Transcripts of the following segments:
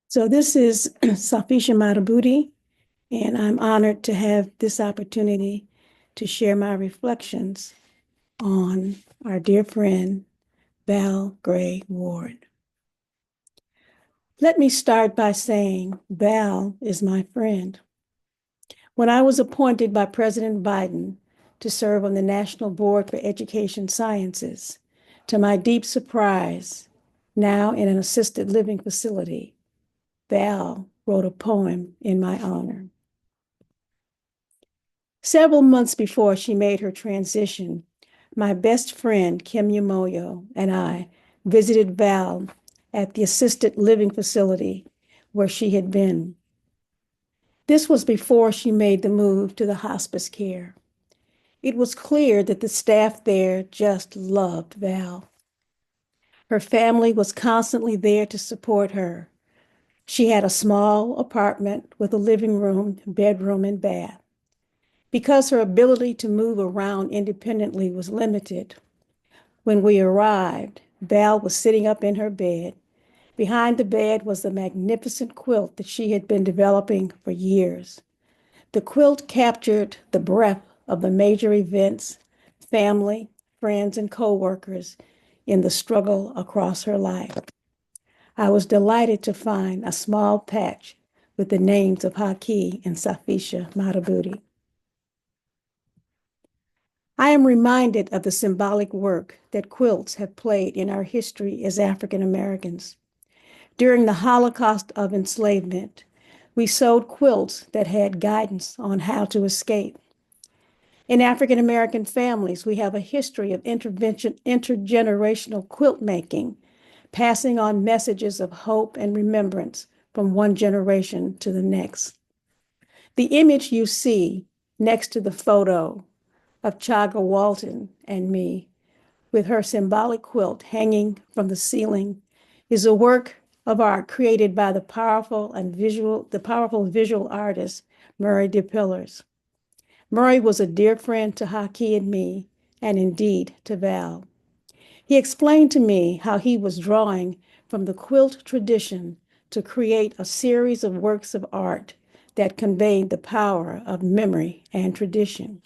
So this is Safisha Madhubuti, and I'm honored to have this opportunity to share my reflections on our dear friend, Val Gray Ward. Let me start by saying Val is my friend. When I was appointed by President Biden to serve on the National Board for Education Sciences, to my deep surprise, now in an assisted living facility, Val wrote a poem in my honor. Several months before she made her transition, my best friend, Kim Yamoyo, and I visited Val at the assisted living facility where she had been. This was before she made the move to the hospice care. It was clear that the staff there just loved Val. Her family was constantly there to support her. She had a small apartment with a living room, bedroom, and bath. Because her ability to move around independently was limited, when we arrived, Val was sitting up in her bed. Behind the bed was the magnificent quilt that she had been developing for years. The quilt captured the breadth of the major events, family, friends, and co-workers in the struggle across her life. I was delighted to find a small patch with the names of Haki and Safisha Madhubuti. I am reminded of the symbolic work that quilts have played in our history as African Americans. During the Holocaust of enslavement, we sewed quilts that had guidance on how to escape. In African American families, we have a history of intergenerational quilt making, passing on messages of hope and remembrance from one generation to the next. The image you see next to the photo of Chaga Walton and me, with her symbolic quilt hanging from the ceiling, is a work of art created by the powerful visual artist, Murray DePillars. Murray was a dear friend to Haki and me, and indeed to Val. He explained to me how he was drawing from the quilt tradition to create a series of works of art that conveyed the power of memory and tradition.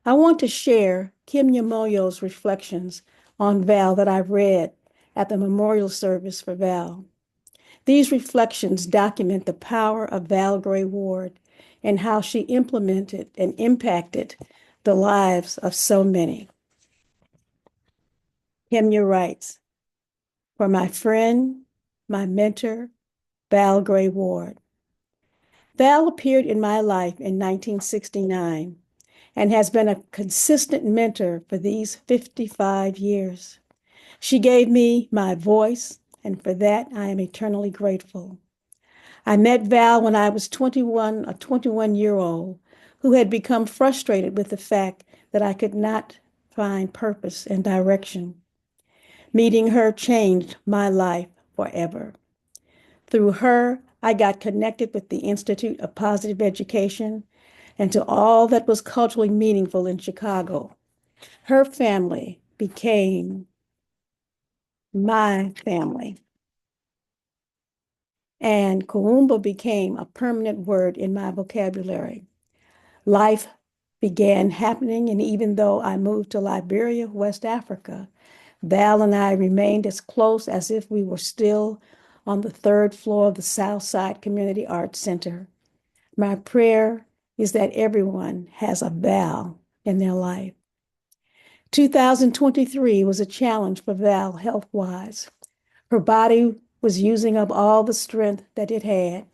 I want to share Kim Yamoyo's reflections on Val that I've read at the memorial service for Val. These reflections document the power of Val Gray Ward and how she implemented and impacted the lives of so many. Kimya writes, for my friend, my mentor, Val Gray Ward. Val appeared in my life in 1969 and has been a consistent mentor for these 55 years. She gave me my voice, and for that I am eternally grateful. I met Val when I was a 21-year-old who had become frustrated with the fact that I could not find purpose and direction. Meeting her changed my life forever. Through her, I got connected with the Institute of Positive Education and to all that was culturally meaningful in Chicago. Her family became my family. And Kuumba became a permanent word in my vocabulary. Life began happening, and even though I moved to Liberia, West Africa, Val and I remained as close as if we were still on the third floor of the Southside Community Arts Center. My prayer is that everyone has a Val in their life. 2023 was a challenge for Val health-wise. Her body was using up all the strength that it had.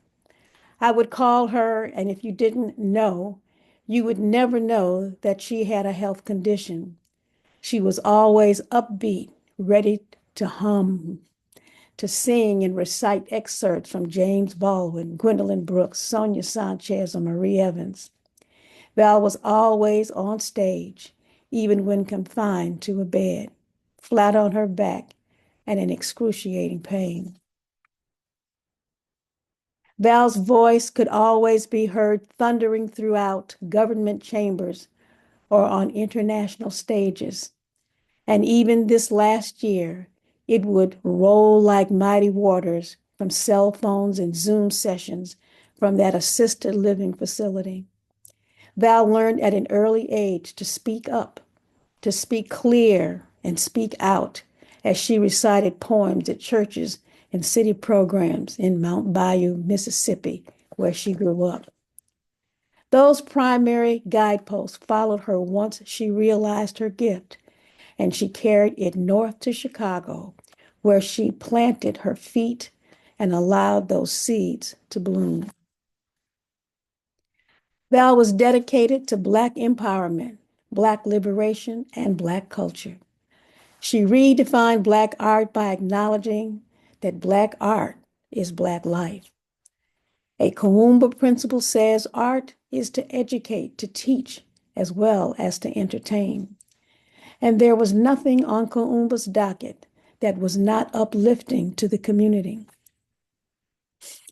I would call her, and if you didn't know, you would never know that she had a health condition. She was always upbeat, ready to hum. to sing and recite excerpts from James Baldwin, Gwendolyn Brooks, Sonia Sanchez, or Marie Evans. Val was always on stage, even when confined to a bed, flat on her back and in excruciating pain. Val's voice could always be heard thundering throughout government chambers or on international stages. And even this last year, it would roll like mighty waters from cell phones and Zoom sessions from that assisted living facility. Val learned at an early age to speak up, to speak clear and speak out as she recited poems at churches and city programs in Mount Bayou, Mississippi, where she grew up. Those primary guideposts followed her once she realized her gift, and she carried it north to Chicago, where she planted her feet and allowed those seeds to bloom. Val was dedicated to Black empowerment, Black liberation, and Black culture. She redefined Black art by acknowledging that Black art is Black life. A Kuumba principle says art is to educate, to teach, as well as to entertain. And there was nothing on Kuumba's docket that was not uplifting to the community.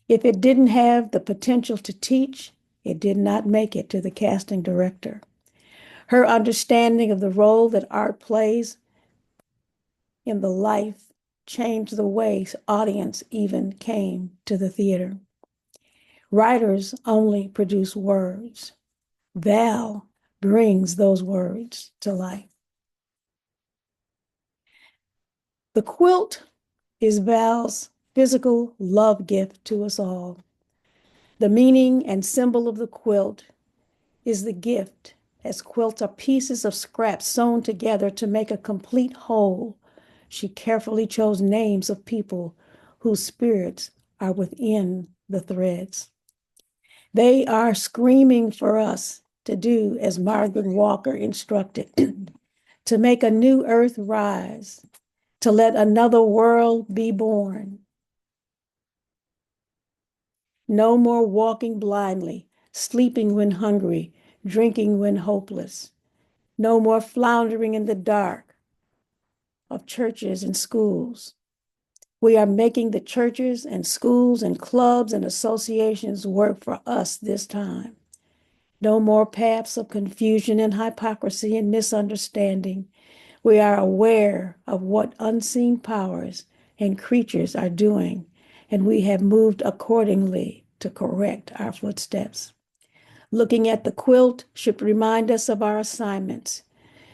If it didn't have the potential to teach, it did not make it to the casting director. Her understanding of the role that art plays in the life changed the way audience even came to the theater. Writers only produce words. Val brings those words to life. The quilt is Val's physical love gift to us all. The meaning and symbol of the quilt is the gift, as quilts are pieces of scraps sewn together to make a complete whole. She carefully chose names of people whose spirits are within the threads. They are screaming for us to do as Margaret Walker instructed, to make a new earth rise, to let another world be born. No more walking blindly, sleeping when hungry, drinking when hopeless. No more floundering in the dark of churches and schools. We are making the churches and schools and clubs and associations work for us this time. No more paths of confusion and hypocrisy and misunderstanding. We are aware of what unseen powers and creatures are doing, and we have moved accordingly to correct our footsteps. Looking at the quilt should remind us of our assignments,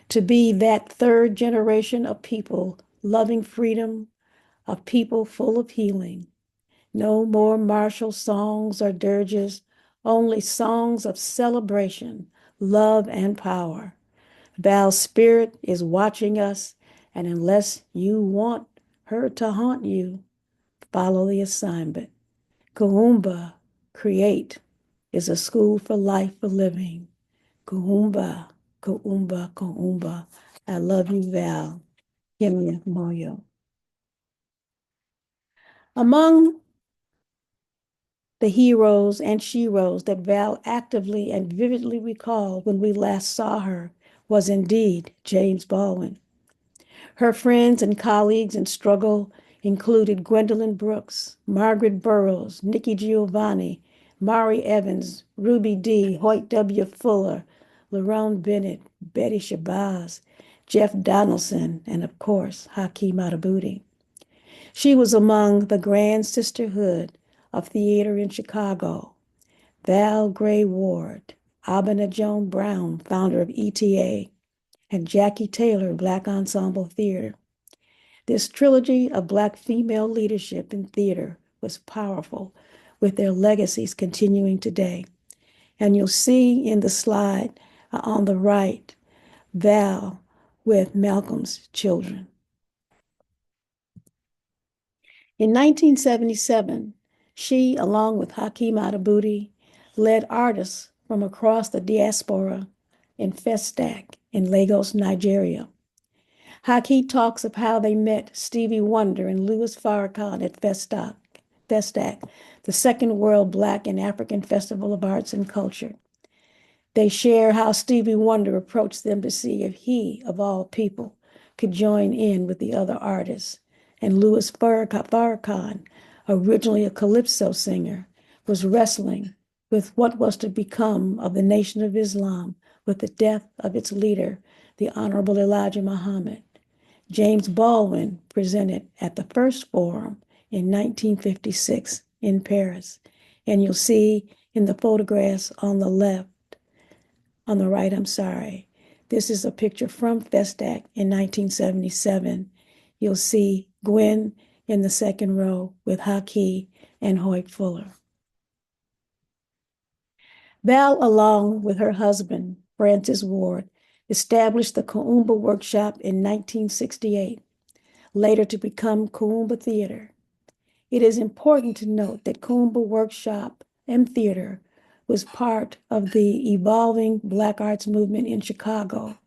to be that third generation of people loving freedom, of people full of healing. No more martial songs or dirges, only songs of celebration, love, and power. Val's spirit is watching us, and unless you want her to haunt you, follow the assignment. Kuumba, create, is a school for life for living. Kuumba, Kuumba, Kuumba. I love you, Val. Kimya Moyo. Among the heroes and sheroes that Val actively and vividly recalled when we last saw her was indeed James Baldwin. Her friends and colleagues in struggle included Gwendolyn Brooks, Margaret Burroughs, Nikki Giovanni, Mari Evans, Ruby Dee, Hoyt W. Fuller, Lerone Bennett, Betty Shabazz, Jeff Donaldson, and of course, Hakeem Madhubuti. She was among the Grand Sisterhood of Theater in Chicago, Val Gray Ward, Abena Joan Brown, founder of ETA, and Jackie Taylor, Black Ensemble Theater. This trilogy of Black female leadership in theater was powerful, with their legacies continuing today. And you'll see in the slide on the right, Val with Malcolm's children. In 1977, she, along with Hakeem Madhubuti, led artists from across the diaspora in Festac in Lagos, Nigeria. Haki talks of how they met Stevie Wonder and Louis Farrakhan at Festac, the second World Black and African Festival of Arts and Culture. They share how Stevie Wonder approached them to see if he, of all people, could join in with the other artists. And Louis Farrakhan, originally a calypso singer, was wrestling with what was to become of the Nation of Islam with the death of its leader, the Honorable Elijah Muhammad. James Baldwin presented at the first forum in 1956 in Paris. And you'll see in the photographs on the right, I'm sorry. This is a picture from Festac in 1977. You'll see Gwen in the second row with Haki and Hoyt Fuller. Val, along with her husband, Francis Ward, established the Kuumba Workshop in 1968, later to become Kuumba Theater. It is important to note that Kuumba Workshop and Theater was part of the evolving Black arts movement in Chicago,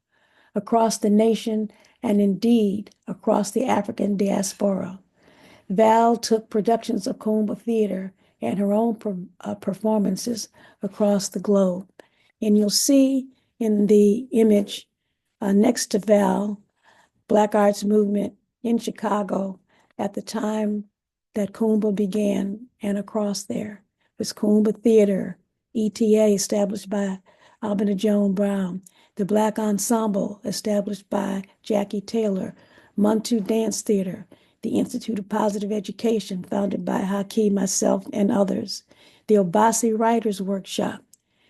across the nation, and indeed across the African diaspora. Val took productions of Kuumba Theater and her own performances across the globe. And you'll see in the image next to Val, Black arts movement in Chicago at the time that Kuumba began and across there was Kuumba Theater, ETA, established by Albina Joan Brown, the Black Ensemble, established by Jackie Taylor, Muntu Dance Theater, the Institute of Positive Education, founded by Haki, myself, and others, the Obasi Writers Workshop,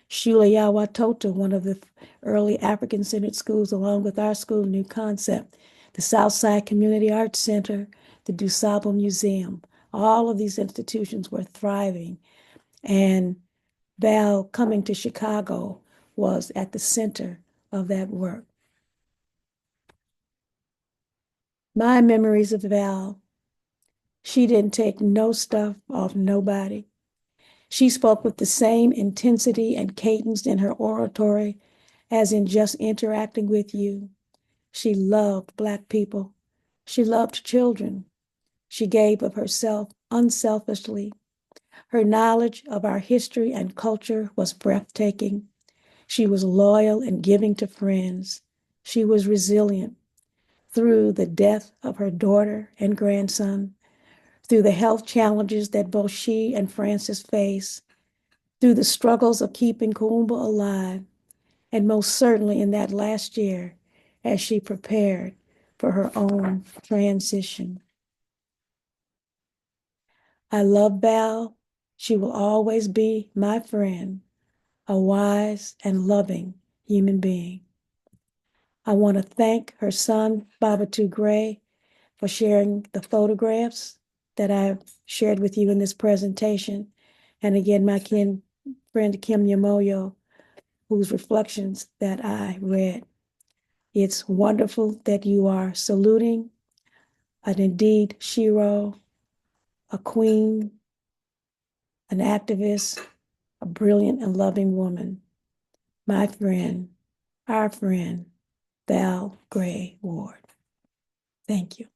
Shula Yawatoto, one of the early African-centered schools, along with our school, New Concept, the Southside Community Arts Center, the DuSable Museum. All of these institutions were thriving, and Val coming to Chicago was at the center of that work. My memories of Val, she didn't take no stuff off nobody. She spoke with the same intensity and cadence in her oratory as in just interacting with you. She loved Black people. She loved children. She gave of herself unselfishly. Her knowledge of our history and culture was breathtaking. She was loyal and giving to friends. She was resilient through the death of her daughter and grandson, through the health challenges that both she and Francis faced, through the struggles of keeping Kuumba alive, and most certainly in that last year as she prepared for her own transition. I love Val. She will always be my friend, a wise and loving human being. I want to thank her son, Babatu Gray, for sharing the photographs that I've shared with you in this presentation. And again, my friend Kim Yamoyo, whose reflections that I read. It's wonderful that you are saluting an indeed Shiro, a queen, an activist, a brilliant and loving woman, my friend, our friend, Val Gray Ward. Thank you.